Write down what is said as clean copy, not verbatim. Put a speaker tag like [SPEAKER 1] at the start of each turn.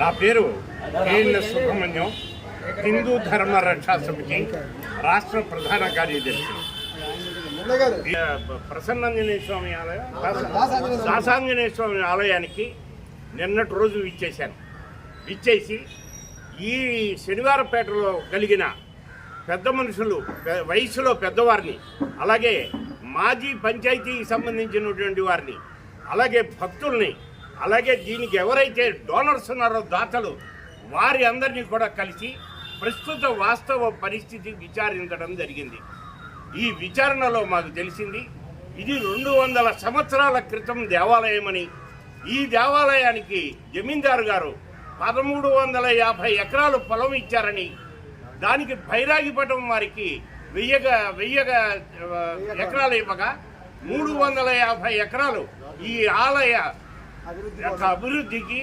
[SPEAKER 1] నా పేరు కేఎన్ఎస్ సుబ్రహ్మణ్యం, హిందూ ధర్మ రక్షా సమితి రాష్ట్ర ప్రధాన కార్యదర్శి. ప్రసన్నాంజనేయ స్వామి ఆలయం, దాసాంజనేయ స్వామి ఆలయానికి నిన్నటి రోజు విచ్చేసి ఈ శనివారపేటలో కలిగిన పెద్ద మనుషులు, వయసులో పెద్దవారిని, అలాగే మాజీ పంచాయతీకి సంబంధించినటువంటి వారిని, అలాగే భక్తుల్ని, అలాగే దీనికి ఎవరైతే డోనర్స్ ఉన్నారో దాతలు, వారి అందరినీ కూడా కలిసి ప్రస్తుత వాస్తవ పరిస్థితి విచారించడం జరిగింది. ఈ విచారణలో మాకు తెలిసింది ఇది 200 సంవత్సరాల క్రితం దేవాలయమని, ఈ దేవాలయానికి జమీందారు గారు 1350 ఎకరాలు పొలం ఇచ్చారని, దానికి బైరాగిపట్నం వారికి 1000 ఎకరాలు ఇవ్వగా 350 ఎకరాలు ఈ ఆలయ అభివృద్ధికి